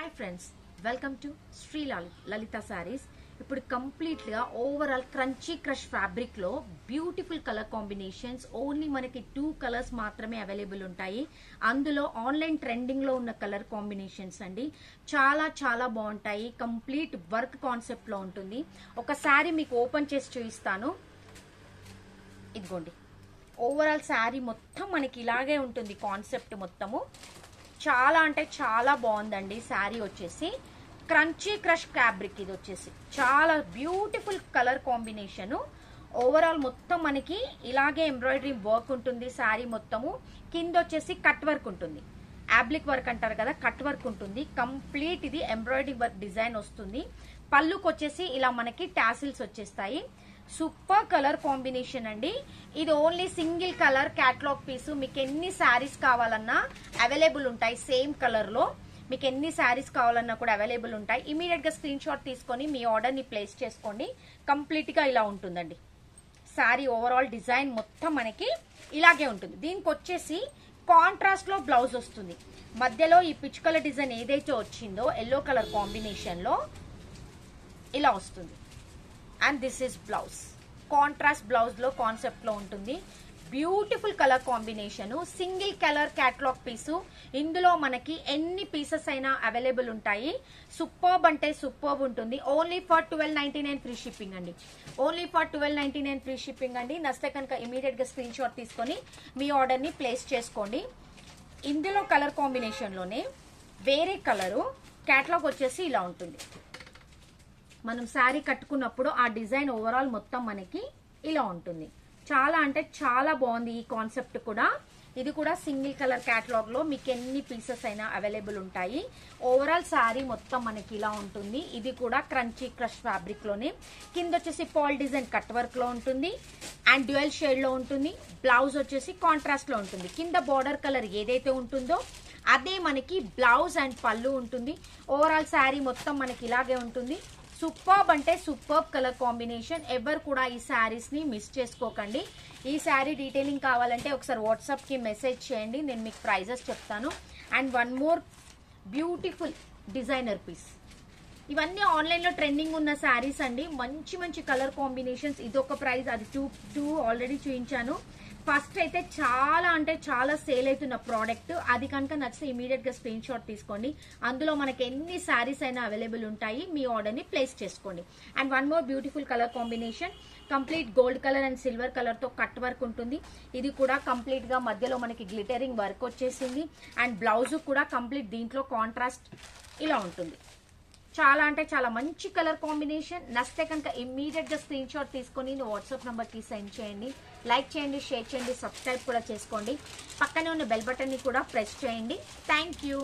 Hi friends, welcome to Shri Lalitha sarees. ఇప్పుడు complete గా overall crunchy crush fabric లో beautiful colour combinations. Only మనకి 2 colours మాత్రమే అవైలబుల్ ఉంటాయి. అందులో ఆన్లైన్ ట్రెండింగ్ లో ఉన్న కలర్ కాంబినేషన్స్ అండి. చాలా చాలా బాగుంటాయి. కంప్లీట్ వర్క్ కాన్సెప్ట్ లో ఉంటుంది. ఒక శారీ మీకు ఓపెన్ చేసి చూపిస్తాను. ఇదిగోండి, ఓవరాల్ శారీ మొత్తం మనకి ఇలాగే ఉంటుంది. కాన్సెప్ట్ మొత్తము చాలా అంటే చాలా బాగుందండి. శారీ వచ్చేసి క్రంచీ క్రష్ ఫ్యాబ్రిక్. ఇది వచ్చేసి చాలా బ్యూటిఫుల్ కలర్ కాంబినేషన్. ఓవరాల్ మొత్తం మనకి ఇలాగే ఎంబ్రాయిడరీ వర్క్ ఉంటుంది. శారీ మొత్తము కింద వచ్చేసి కట్ వర్క్ ఉంటుంది. యాబ్లిక్ వర్క్ అంటారు కదా, కట్ వర్క్ ఉంటుంది. కంప్లీట్ ఇది ఎంబ్రాయిడరీ వర్క్ డిజైన్ వస్తుంది. పళ్ళుకి వచ్చేసి ఇలా మనకి టాసిల్స్ వచ్చేస్తాయి. సూపర్ కలర్ కాంబినేషన్ అండి. ఇది only single colour catalogue piece. మీకు ఎన్ని శారీస్ కావాలన్నా అవైలబుల్ ఉంటాయి. సేమ్ కలర్ లో మీకు ఎన్ని శారీస్ కావాలన్నా కూడా అవైలబుల్ ఉంటాయి. ఇమీడియట్ గా స్క్రీన్ షాట్ తీసుకొని మీ ఆర్డర్ ని ప్లేస్ చేసుకోండి. కంప్లీట్ గా ఇలా ఉంటుందండి శారీ. ఓవరాల్ డిజైన్ మొత్తం మనకి ఇలాగే ఉంటుంది. దీనికి వచ్చేసి కాంట్రాస్ట్ లో బ్లౌజ్ వస్తుంది. మధ్యలో ఈ పిచ్ కలర్ డిజైన్ ఏదైతే వచ్చిందో ఎల్లో కలర్ కాంబినేషన్ లో ఇలా వస్తుంది. And this is blouse. Contrast blouse లో కాన్సెప్ట్ లో ఉంటుంది. Beautiful colour combination. Single colour catalogue piece. ఇందులో మనకి ఎన్ని పీసెస్ అయినా అవైలబుల్ ఉంటాయి. సూపర్బ్ అంటే సూపర్బ్ ఉంటుంది. ఓన్లీ ఫర్ 1299 ఫ్రీ షిప్పింగ్ అండి. ఓన్లీ ఫర్ 1299 ఫ్రీ షిప్పింగ్ అండి. నచ్చితే కనుక ఇమీడియట్ గా స్క్రీన్ షాట్ తీసుకొని మీ ఆర్డర్ ని ప్లేస్ చేసుకోండి. ఇందులో కలర్ కాంబినేషన్ లోనే వేరే కలరు క్యాటలాగ్ వచ్చేసి ఇలా ఉంటుంది. మనం శారీ కట్టుకున్నప్పుడు ఆ డిజైన్ ఓవరాల్ మొత్తం మనకి ఇలా ఉంటుంది. చాలా అంటే చాలా బాగుంది ఈ కాన్సెప్ట్ కూడా. ఇది కూడా సింగిల్ కలర్ క్యాటలాగ్ లో మీకు ఎన్ని పీసెస్ అయినా అవైలబుల్ ఉంటాయి. ఓవరాల్ శారీ మొత్తం మనకి ఇలా ఉంటుంది. ఇది కూడా క్రంచీ క్రష్ ఫ్యాబ్రిక్ లోనే. కింద వచ్చేసి పాల్ డిజైన్ కట్ వర్క్ లో ఉంటుంది. అండ్ డ్యూయల్ షేడ్ లో ఉంటుంది. బ్లౌజ్ వచ్చేసి కాంట్రాస్ట్ లో ఉంటుంది. కింద బార్డర్ కలర్ ఏదైతే ఉంటుందో అదే మనకి బ్లౌజ్ అండ్ పళ్ళు ఉంటుంది. ఓవరాల్ శారీ మొత్తం మనకి ఇలాగే ఉంటుంది. సూపర్బ్ అంటే సూపర్బ్ కలర్ కాంబినేషన్. ఎవరు కూడా ఈ శారీస్ ని మిస్ చేసుకోకండి. ఈ శారీ డీటెయిలింగ్ కావాలంటే ఒకసారి వాట్సాప్ కి మెసేజ్ చేయండి. నేను మీకు ప్రైజెస్ చెప్తాను. And one more beautiful designer piece. ఇవన్నీ ఆన్లైన్ లో ట్రెండింగ్ ఉన్న శారీస్ అండి. మంచి మంచి కలర్ కాంబినేషన్స్. ఇదొక ప్రైస్, అది టూ ఆల్రెడీ చూపించాను. ఫస్ట్ అయితే చాలా అంటే చాలా సేల్ అవుతున్న ప్రోడక్ట్. అది కనుక నచ్చితే ఇమీడియట్ గా స్క్రీన్ షాట్ తీసుకోండి. అందులో మనకి ఎన్ని శారీస్ అయినా అవైలబుల్ ఉంటాయి. మీ ఆర్డర్ ని ప్లేస్ చేసుకోండి. And one more beautiful colour combination. Complete gold colour and silver colour తో కట్ వర్క్ ఉంటుంది. ఇది కూడా కంప్లీట్ గా మధ్యలో మనకి గ్లిటరింగ్ వర్క్ వచ్చేసింది. అండ్ బ్లౌజ్ కూడా కంప్లీట్ దీంట్లో కాంట్రాస్ట్ ఇలా ఉంటుంది. చాలా అంటే చాలా మంచి కలర్ కాంబినేషన్. నచ్చితే కనుక ఇమ్మీడియట్ గా స్క్రీన్ షాట్ తీసుకొని వాట్సాప్ నంబర్ కి సెండ్ చేయండి. లైక్ చేయండి, షేర్ చేయండి, సబ్స్క్రైబ్ కూడా చేసుకోండి. పక్కనే ఉన్న బెల్ బటన్ ని కూడా ప్రెస్ చేయండి. Thank you.